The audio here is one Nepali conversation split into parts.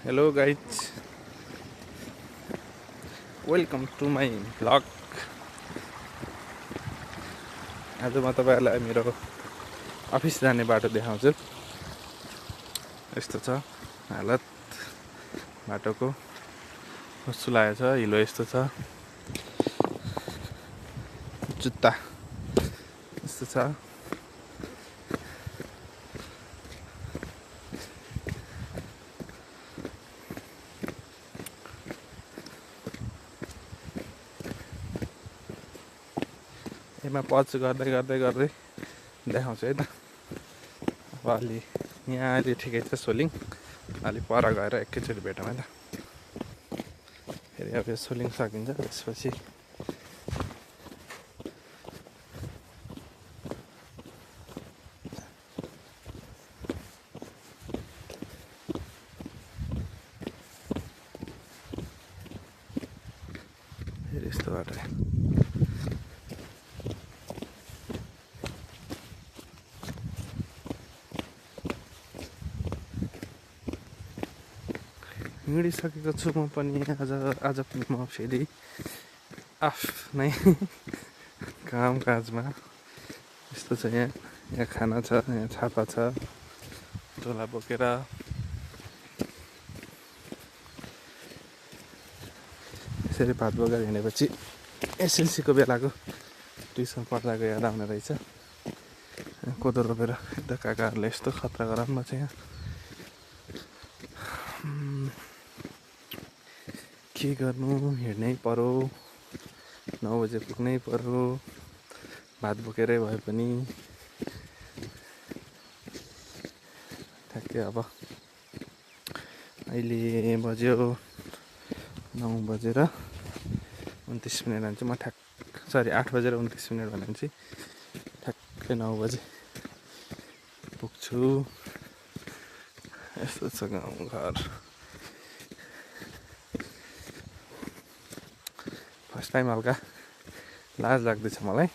Hello guys, welcome to my vlog. आज म तपाईहरुलाई मेरो अफिस जाने बाटो देखाउँछु। यस्तो छ हालत बाटोको, कस्तो लागेको छ, हिलो यस्तो छ, जुत्ता यस्तो छ। यसमा पच गर्दै गर्दै गर्दै देखाउँछु है त। अब अलि यहाँ अलि ठिकै छ सोलिङ, अलि पर गएर एकैचोटि भेटौँ है त। फेरि अब यो सोलिङ सकिन्छ, त्यसपछि फेरि यस्तो बाटो हिँडिसकेको छु म पनि। आज पनि म फेरि आफ्नै काम काजमा। यस्तो छ यहाँ खाना छ, यहाँ छापा छ, झोला बोकेर यसरी भात बोकेर हिँडेपछि एसएलसीको बेलाको ट्युसन पढ्दाको याद आउने रहेछ। कोदो रोपेर यता काकाहरूले यस्तो खतरा गरममा चाहिँ यहाँ के गर्नु, हिँड्नै पर्यो, 9 बजे पुग्नै पर्यो, भात बोकेरै भए पनि। ठ्याक्कै अब अहिले बज्यो 9 बजेर 29 मिनट हुन्छ। म 8 बजेर 29 मिनट भनेपछि ठ्याक्कै 9 बजे पुग्छु। यस्तो छ गाउँघर। फर्स्ट टाइम हल्का लाज लाग्दैछ मलाई।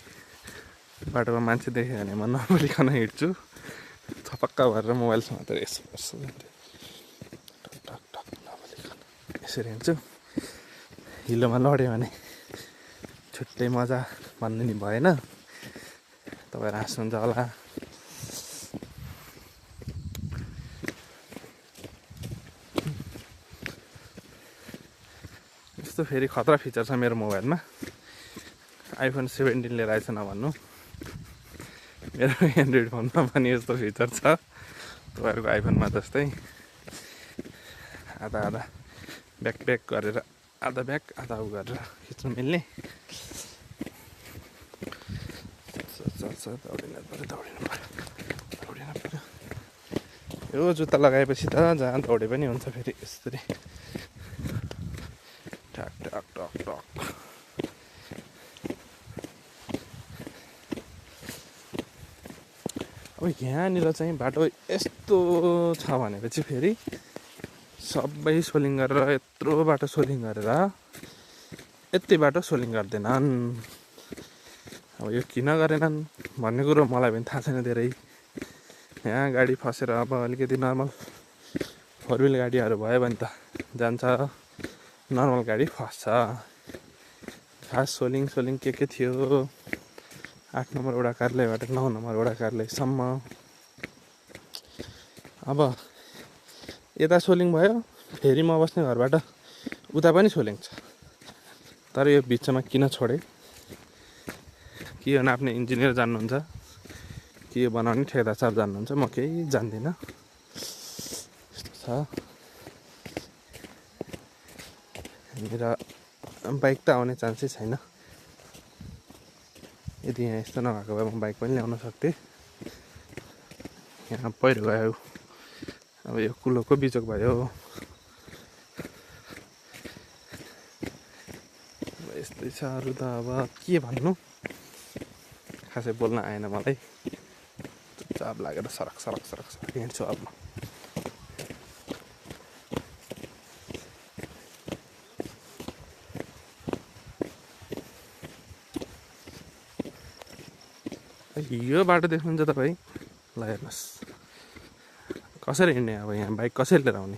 बाटोमा मान्छे देख्यो भने म नबोलिकन हिँड्छु, छपक्क भएर मोबाइल समातेर यसो गर्छु, टक टक नबोलिकन यसरी हिँड्छु। हिलोमा लड्यो भने छुट्टै मजा भन्नु नि भएन, तपाईँहरू हाँस्नुहुन्छ होला। यस्तो फेरि खतरा फिचर छ मेरो मोबाइलमा, आइफोन 17 लिएर आएछ नभन्नु। मेरो एन्ड्रोइड फोनमा पनि यस्तो फिचर छ, तपाईँहरूको आइफोनमा जस्तै। आधा आधा ब्याक ब्याक गरेर, आधा ब्याक आधा उ गरेर खिच्नु मिल्ने। दौडिनु पर्यो। यो जुत्ता लगाएपछि त जहाँ दौडे पनि हुन्छ फेरि यसरी टक टक टक टक। अब यहाँनिर चाहिँ बाटो यस्तो छ भनेपछि फेरि सबै सोलिङ गरेर, यत्रो बाटो सोलिङ गरेर यति बाटो सोलिङ गर्दैनन्। अब यो किन गरेनन् भन्ने कुरो मलाई पनि थाहा छैन धेरै। यहाँ गाडी फसेर अब अलिकति नर्मल 4 व्हिल गाडीहरू भयो भने त जान्छ, नर्मल गाडी फस्छ। खास सोलिङ के थियो, 8 नम्बर वडा कार्यालयबाट 9 नम्बर वडा कार्यालयसम्म। अब यता सोलिङ भयो, फेरि म बस्ने घरबाट उता पनि सोलिङ छ। तर यो बिचमा किन छोडे, के हो नाप्ने इन्जिनियर जान्नुहुन्छ, के बनाउने ठेकेदार साहब जान्नुहुन्छ, म केही जान्दिनँ। यस्तो छ। मेरो बाइक त आउने चान्सै छैन। यदि यहाँ यस्तो नभएको भए म बाइक पनि ल्याउन सक्थेँ। यहाँ पहिरो गयो, अब यो कुलोको बिजोक भयो। यस्तै छ। अरू त अब के भन्नु, खासै बोल्न आएन मलाई। चुपचाप लागेर सरक हिँड्छु अब म। यो बाटो देख्नुहुन्छ तपाईँ, ल हेर्नुहोस् कसरी हिँड्ने। अब यहाँ बाइक कसरी लिएर आउने,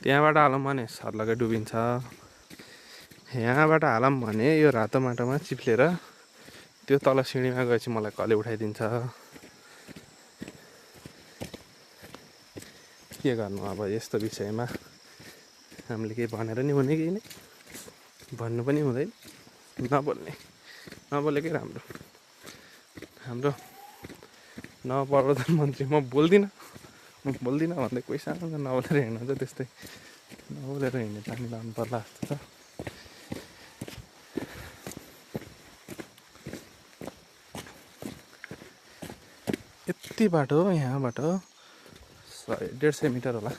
त्यहाँबाट हालौँ भने सर्लकै डुबिन्छ, यहाँबाट हालौँ भने यो रातो माटोमा चिप्लेर त्यो तल सिँढीमा गएपछि मलाई कसले उठाइदिन्छ। के गर्नु अब यस्तो विषयमा हामीले केही भनेर नि हुने केही नै, भन्नु पनि हुँदैन, नबोलेकै राम्रो। हाम्रो प्रधानमन्त्री म बोल्दिनँ भन्दै कोहीसँग नबोलेर हिँड्नुहुन्छ, त्यस्तै नबोलेर हिँड्ने पानी लानु पर्ला जस्तो छ। यति बाटो यहाँबाट 150 मिटर होला,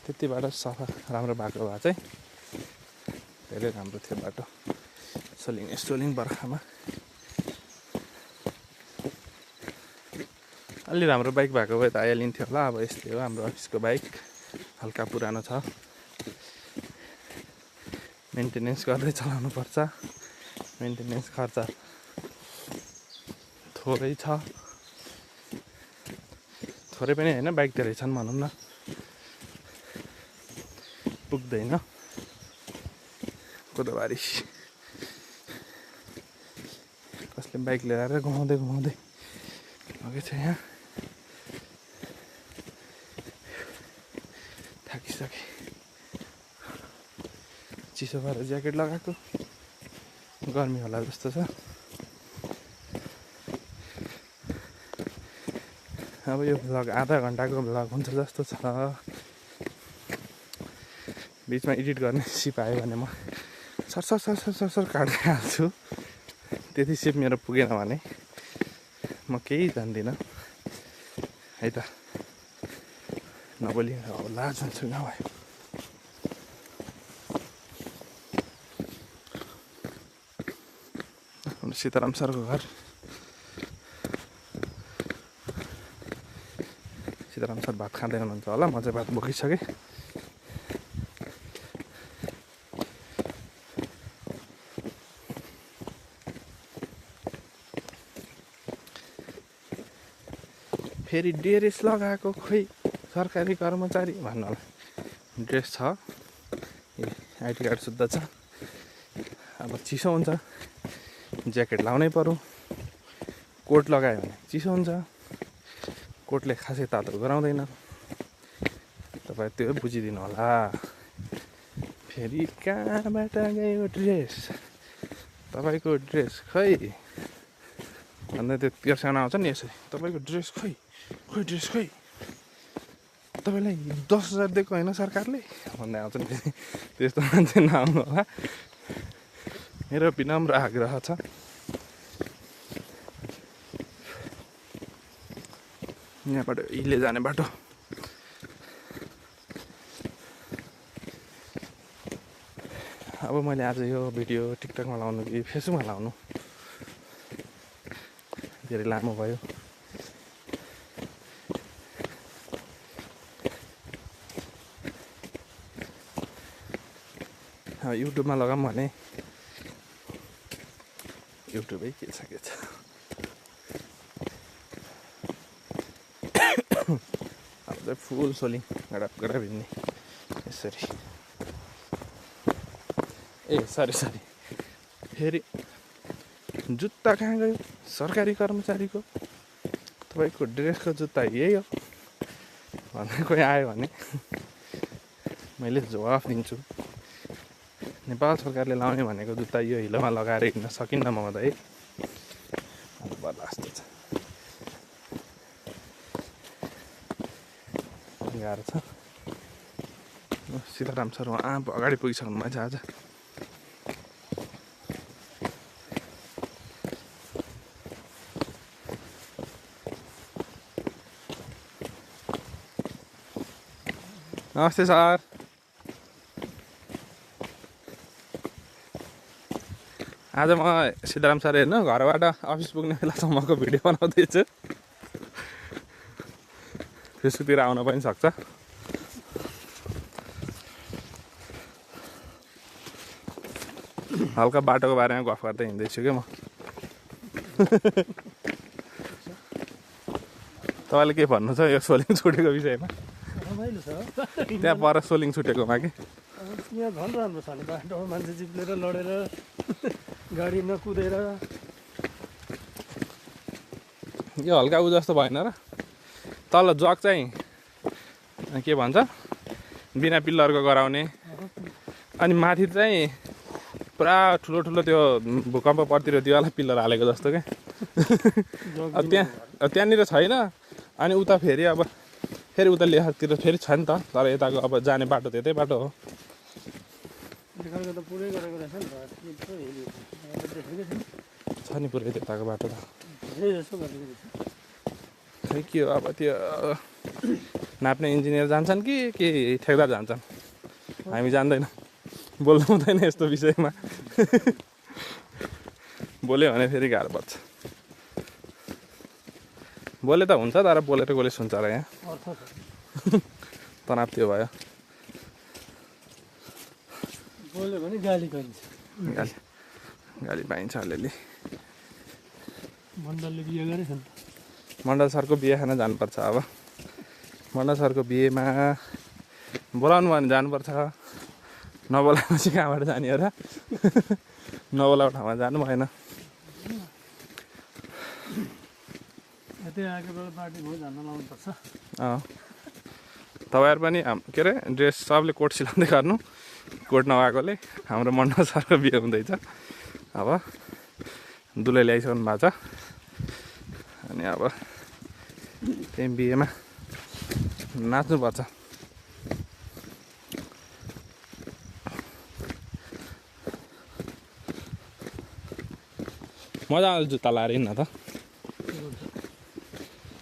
त्यति बाटो सफा राम्रो बाटो भए चाहिँ धेरै राम्रो थियो बाटो। सोलिङ बर्खामा अलि राम्रो बाइक भएको भए त आइहालिन्थ्यो होला। अब यस्तै हो हाम्रो अफिसको बाइक, हल्का पुरानो छ, मेन्टेनेन्स गर्दै चलाउनु पर्छ। मेन्टेनेन्स खर्च थोरै छ, थोरै पनि होइन, बाइक धेरै छन् भनौँ न, पुग्दैन। कोदोबारी कसले बाइक लिएर घुमाउँदै लगेको छ। यहाँ थाकिसके, चिसो भएर ज्याकेट लगाएको, गर्मी होला जस्तो छ। अब यो भ्लग आधा घन्टाको भ्लग हुन्छ जस्तो छ। बिचमा एडिट गर्ने सिप आयो भने म सर काट्दै हाल्छु। त्यति सिप मेरो पुगेन भने म केही जान्दिनँ है त, नबोली होला जान्छु नभए। सीताराम सरको घर, सीताराम सर भात खाँदैन हुनुहुन्छ होला, म चाहिँ भात बोकिसकेँ। फेरि ड्रेस लगाएको, खोइ सरकारी कर्मचारी भन्नु होला। ड्रेस छ, आइडी कार्ड सुद्धा छ। अब चिसो हुन्छ, ज्याकेट लाउनै पर्यो। कोट लगायो भने चिसो हुन्छ, कोटले खासै तातो गराउँदैन। तपाईँ त्यो बुझिदिनु होला। फेरि कहाँबाट गयो ड्रेस, तपाईँको ड्रेस खै भन्दा त्यो तेर्साना आउँछ नि यसरी, तपाईँको ड्रेस खै, तपाईँलाई 10,000 दिएको होइन सरकारले भन्दै आउँछ नि। त्यस्तो मान्छे नआउनु होला, मेरो विनम्र आग्रह छ। यहाँबाट इले जाने बाटो, अब मैले आज यो भिडियो टिकटकमा लाउनु कि फेसबुकमा लाउनु, धेरै लामो भयो। अब युट्युबमा लगाऊँ भने युट्युबै के छ अब चाहिँ फुल सोलिङ गडा भिन्ने यसरी। ए सरी फेरि जुत्ता कहाँ गयो सरकारी कर्मचारीको, तपाईँको ड्रेसको जुत्ता यही हो भन्ने कोही आयो भने मैले जवाफ दिन्छु। नेपाल सरकारले लाउने भनेको जुत्ता यो हिलोमा लगाएर हिँड्न सकिन्न महोदय भन्नुपर्ला जस्तो छ। गाह्रो छ। सीताराम सर उहाँ अगाडि पुगिसक्नु भएछ आज। नमस्ते सर। आज म सीताराम सर हेर्नु घरबाट अफिस पुग्ने बेलासम्मको भिडियो बनाउँदैछु। फेसबुकतिर आउन पनि सक्छ। हल्का बाटोको बारेमा गफ गर्दै हिँड्दैछु क्या म। तपाईँले के भन्नु छ यो सोलिङ छुटेको विषयमा? रमाइलो छ त्यहाँ पर सोलिङ छुटेकोमा कि यहाँ झन् राम्रो छ नि बाटो मान्छे चिप्लेर लडेर गाडीमा कुदेर यो हल्का उ जस्तो भएन र तल जग चाहिँ के भन्छ बिना पिल्लरको गराउने अनि माथि चाहिँ पुरा ठुलो ठुलो त्यो भूकम्प पर्तिर त्योवाला पिल्लर हालेको जस्तो क्या अब त्यहाँनिर छैन अनि उता फेरि अब फेरि उता लेखातिर फेरि छ नि त तर यताको अब जाने बाटो त्यतै बाटो हो छ नि पुरै त्यताको बाटो त खै के हो अब त्यो नाप्ने इन्जिनियर जान्छन् कि ठेकदार जान्छन् हामी जान्दैनौँ बोल्नु हुँदैन यस्तो विषयमा बोल्यो भने फेरि गाह्रो पर्छ बोले त हुन्छ तर बोलेर कसले सुन्छ र यहाँ तनाव त्यो भयो बोल्यो भने गाली गरिन्छ गाली पाइन्छ अलिअलि मण्डलले बिहे गरेछ नि मण्डल सरको बिहे खान जानुपर्छ अब मण्डल सरको बिहेमा बोलाउनु भने जानुपर्छ नबोलाएपछि कहाँबाट जाने हो र नबोलाएको ठाउँमा जानु भएन त्यहाँ आएको बेला पार्टी भयो जान लाउनुपर्छ तपाईँहरू पनि के अरे ड्रेस सबले कोट सिलाउँदै गर्नु कोट नभएकोले हाम्रो मण्डल सरको बिहे हुँदैछ अब दुलै ल्याइसक्नु भएको छ अनि अब त्यही बिहेमा नाच्नुपर्छ मजा आउँछ जुत्ता लाएर हिँड्न त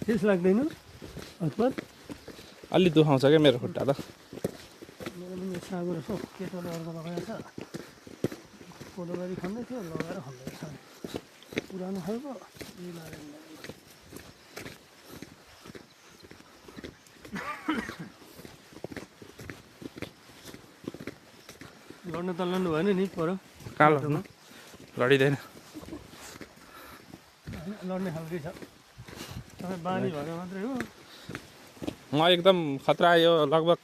ठिस लाग्दैन हतपत अलि दुखाउँछ क्या मेरो खुट्टा त मेरो पनि सागो रहेछ केटोले अर्को लगाएको छ कोदोबारी खन्दै थियो लगाएर खन्दैछ पुरानो खालको लड्नु त लड्नु भएन नि पर कहाँ लड्नु लडिँदैन लड्ने खालकै छ तपाईँ बानी भएर मात्रै हो म एकदम खतरा यो लगभग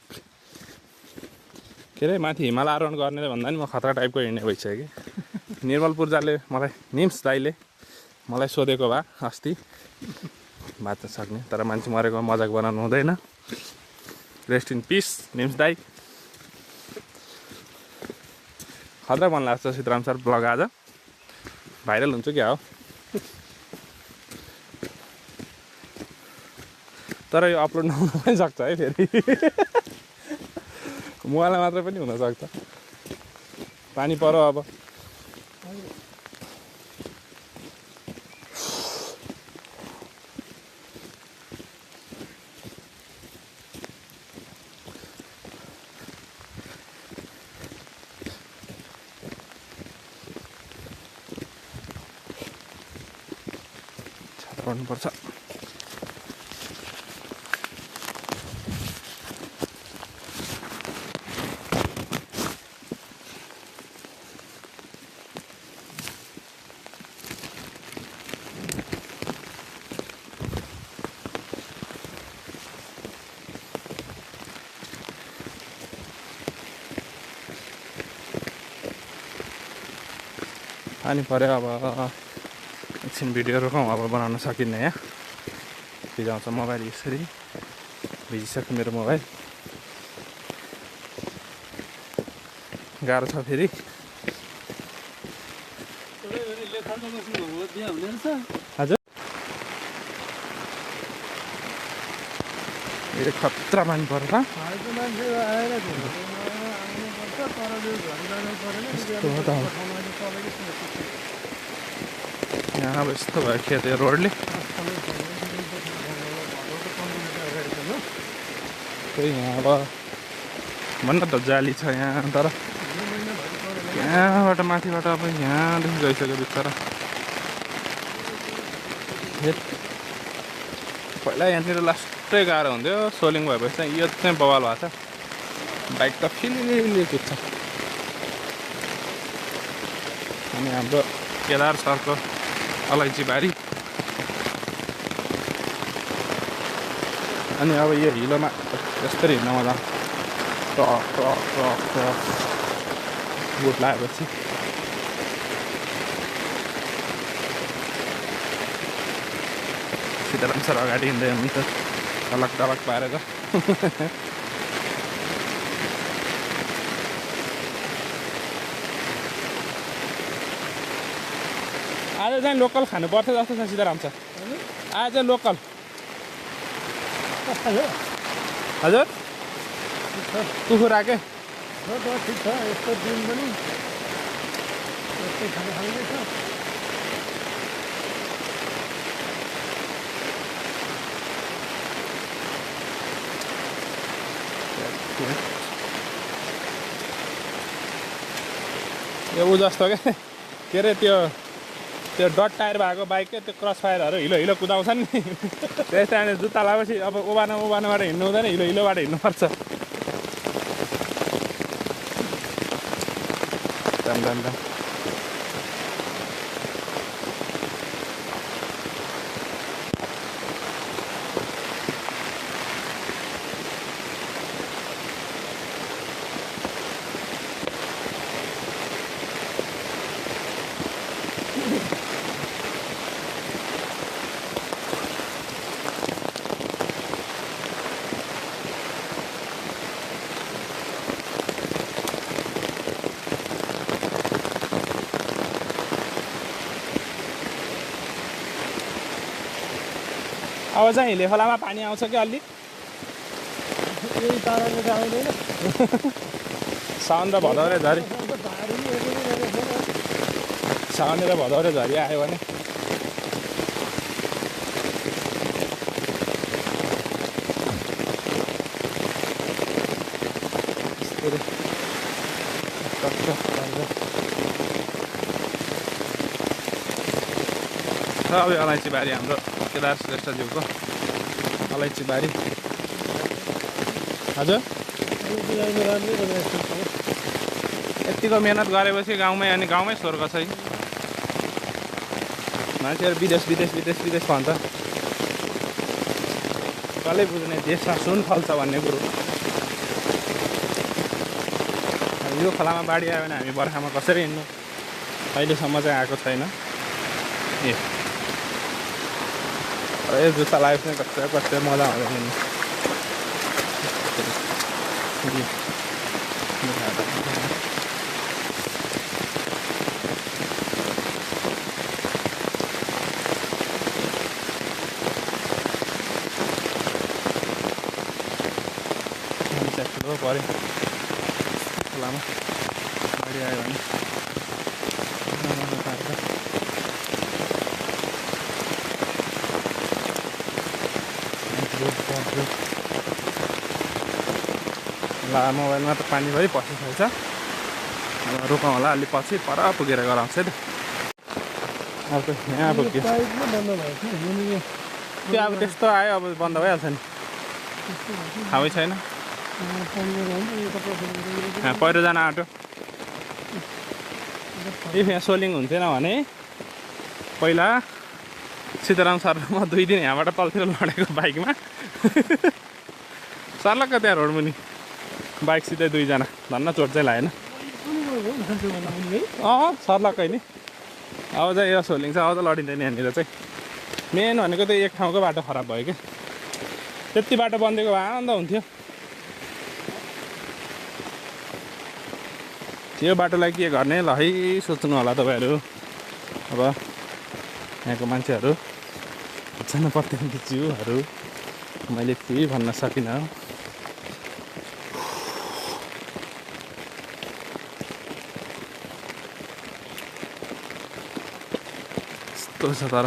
के अरे माथि हिमाल आरोहण गर्ने भन्दा नि म खतरा टाइपको हिँड्ने भइसक्यो कि निर्मल पूर्जाले मलाई निम्स दाइले मलाई सोधेको भए अस्ति बाँच्न सक्ने तर मान्छे मरेको मजाक बनाउनु हुँदैन रेस्ट इन पिस निम्स दाई खतरा मन लाग्छ सीताराम सर ब्लग आज भाइरल हुन्छ क्या हो तर यो अपलोड नहुन पनि सक्छ है फेरि मोबाइलमा मात्रै पनि हुनसक्छ पानी परो अब छाता पर्नुपर्छ पानी पऱ्यो अब एकछिन भिडियो रोकौँ अब बनाउन सकिन्न यहाँ भिजाउँछ मोबाइल यसरी भिजिसक्यो मेरो मोबाइल गाह्रो छ फेरि हजुर ए खतरा पानी पर्छ यहाँ अब यस्तो भयो खेत रोडले त्यही यहाँ अब भन्न त जाली छ यहाँ तर यहाँबाट माथिबाट अब यहाँदेखि गइसक्यो बिचरा पहिला यहाँनिर लास्टै गाह्रो हुन्थ्यो सोलिङ भएपछि चाहिँ यो चाहिँ बवाल भएको छ बाइक त फिलिली कुद्छ अनि हाम्रो केदार सरको अलैँची बारी अनि अब यो हिलोमा यस्तरी हिँड्न मजा टक टक टक टक बुट लगाएपछि सीताराम सर अगाडि हिँड्दै हुनुहुन्छ टलक टलक पारेर आज चाहिँ लोकल खानुपर्छ जस्तो छ सीताराम सर आज चाहिँ लोकल हजुर कुखुरा के ठिक छ यस्तो दिन पनि यस्तै खाना खाँदैछ यो ऊ जस्तो के अरे त्यो डट टायर भएको बाइक के त्यो क्रस फायरहरू हिलो हिलो कुदाउँछ नि त्यस कारण जुत्ता लगाएपछि अब ओबानोबाट हिँड्नु हुँदैन हिलो हिलोबाट हिँड्नुपर्छ अब चाहिँ हिले खोलामा पानी आउँछ कि अलि यही पाराले त आउँदैन साउन र भदौरे झरी साउने र भदौरे झरी आयो भने अब अलैँची बारी हाम्रो केदार श्रेष्ठज्यूको अलैँची बारी हजुर यतिको मेहनत गरेपछि गाउँमै अनि गाउँमै स्वर्ग छ मान्छेहरू विदेश भन्छ कसले बुझ्ने देशमा सुन फल्छ भन्ने कुरो यो खोलामा बाढी आयो भने हामी बर्खामा कसरी हिँड्नु अहिलेसम्म चाहिँ आएको छैन ए जुत्ता लगाएपछि कस्तो मजा आउँछ ठुलो पऱ्यो खोलामा बाढी आयो भने ल मोबाइलमा त पानीभरि पसिसकेको छ अब रोकाउँ होला अलि पछि पर पुगेर गराउँछ है त अब यहाँ पुग्यो त्यो अब त्यस्तो आयो अब बन्द भइहाल्छ नि थाहै छैन यहाँ पहिरो जान आँट्यो इफ यहाँ सोलिङ हुन्थेन भने पहिला सीताराम सर म 2 दिन यहाँबाट तलतिर लडेको बाइकमा सर्लक्क त्यहाँ रोड मुनि बाइकसितै 2 जना धन्न चोट चाहिँ लागेन सर्लक्कै नि अब चाहिँ यो सोलिङ चाहिँ अब त लडिँदैन यहाँनिर चाहिँ मेन भनेको त्यो एक ठाउँको बाटो खराब भयो कि त्यति बाटो बनिदिएको भए आनन्द हुन्थ्यो त्यो बाटोलाई के गर्ने ल है सोच्नु होला तपाईँहरू अब यहाँको मान्छेहरू जनप्रतिनिधिज्यूहरू मैले केही भन्न सकिनँ यस्तो छ तर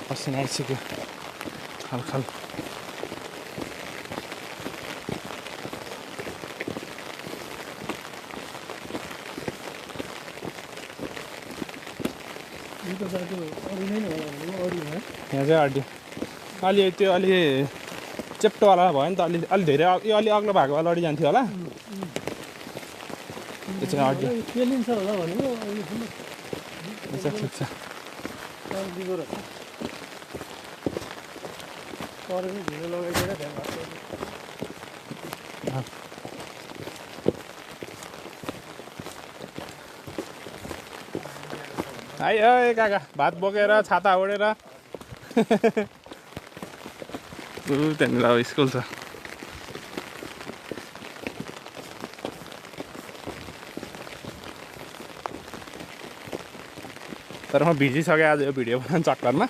पसिना आइसक्यो खलखल यहाँ चाहिँ अड्यो अलि त्यो अलि चेप्टोवाला भयो नि त अलि धेरै यो अलि अग्लो भएको भए लडिजान्थ्यो होला त्यो चाहिँ अड्यो ठिक छ परेर ढिलो लगाइदिएर ध्यान भएको आइ ए काका भात बोकेर छाता ओढेर त्यहाँनिर अब स्कुल छ तर म भिजिसकेँ आज यो भिडियो बनाउनु चक्करमा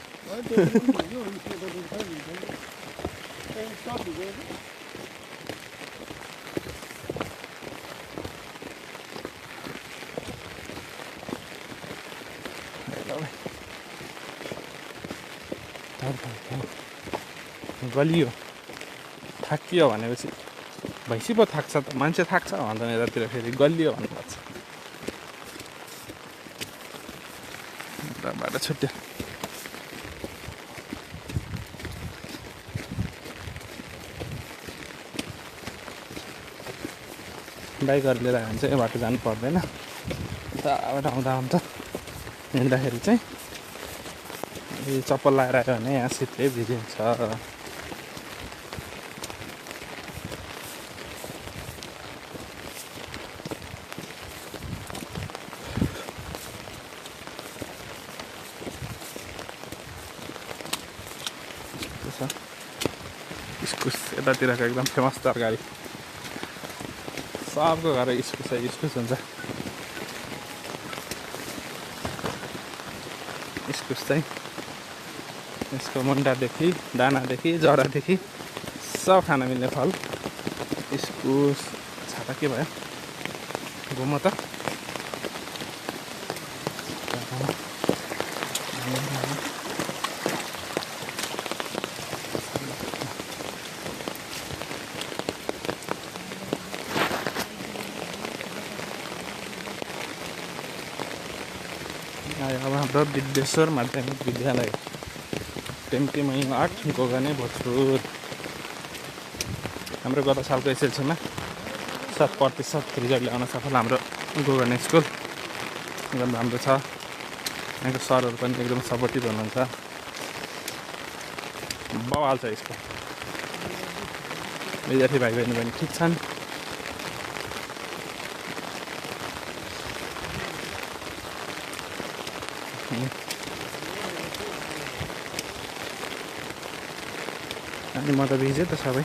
गलियो थाकियो भनेपछि भैँसी पो थाक्छ त मान्छे थाक्छ भन्छन् यतातिर फेरि गलियो भन्नुपर्छ बाटो छुट्यो बाइकहरू लिएर आयो भने चाहिँ यो बाटो जानु पर्दैन यताबाट आउँदा आउँदा हिँड्दाखेरि चाहिँ चप्पल लगाएर आयो भने यहाँ शीतले भिजिन्छ इस्कुस यतातिरको एकदम फेमस तरकारी सबको घर इस्कुस हुन्छ इस्कुस चाहिँ यसको मुन्टादेखि दानादेखि जरादेखि सब खान मिल्ने फल इस्कुस छाता के भयो घुम त अब हाम्रो विद्येश्वर माध्यमिक विद्यालय टेम्टीमै 8 गोगाने भोजपुर हाम्रो गत सालको एसएलसीमा 100% रिजल्ट ल्याउन सफल हाम्रो गोगाने स्कुल एकदम राम्रो छ यहाँको सरहरू पनि एकदम सपोर्टिभ हुनुहुन्छ बवाल छ स्कुल विद्यार्थी भाइ बहिनी पनि ठिक छन् अनि म त भिजेँ त सबै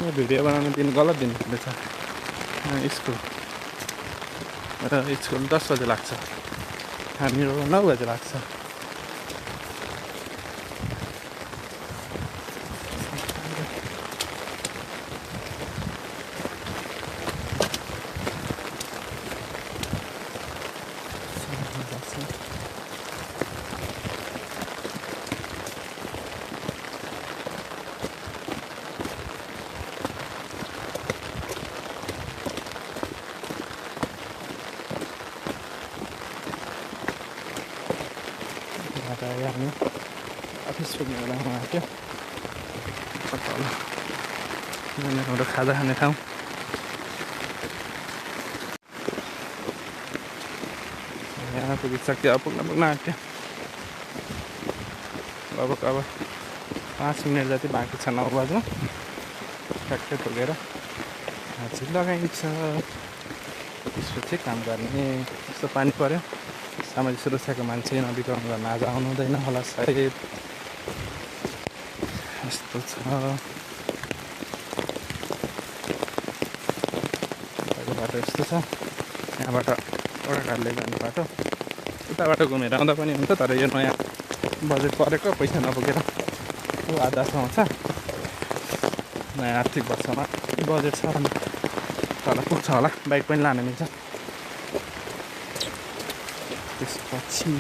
यो भिडियो बनाउने दिन गलत दिन पुग्दैछ स्कुल र स्कुल 10 बजे लाग्छ हाम्रो 9 बजे लाग्छ हामी अफिस पुग्ने बेलामा आएको हाम्रो खाजा खाने ठाउँ यहाँ पुगिसक्यो अब पुग्न आँट्यो लगभग अब 5 मिनट जति बाँकी छ 9 बज्नु ट्याक्कै पुगेर हाजिर लगाइन्छ त्यसपछि काम गर्ने यस्तो पानी पऱ्यो सामाजिक सुरक्षाको मान्छे नवीकरण गर्न आज आउनु हुँदैन होला सायद यस्तो छ बाटो यस्तो छ यहाँबाट ओडाघाटले जाने बाटो उताबाट घुमेर आउँदा पनि हुन्छ तर यो नयाँ बजेट परेको पैसा नपुगेर आधासम्म छ नयाँ आर्थिक वर्षमा बजेट छ तल पुग्छ होला बाइक पनि लान मिल्छ त्यसपछि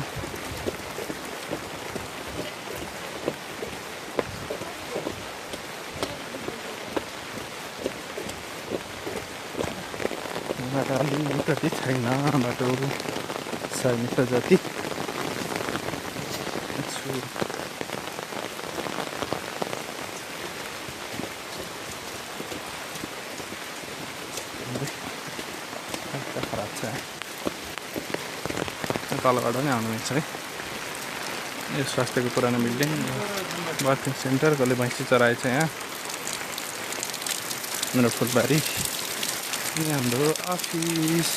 अलिकति छैन बाटो 100 मिटर जति खराब छ तलबाट पनि आउनुहुन्छ है। यो स्वास्थ्यको पुरानो बिल्डिङ, बर्थिङ सेन्टर, कसले भैँसी चराएछ यहाँ। मेरो फुलबारी, यहाँ हाम्रो अफिस।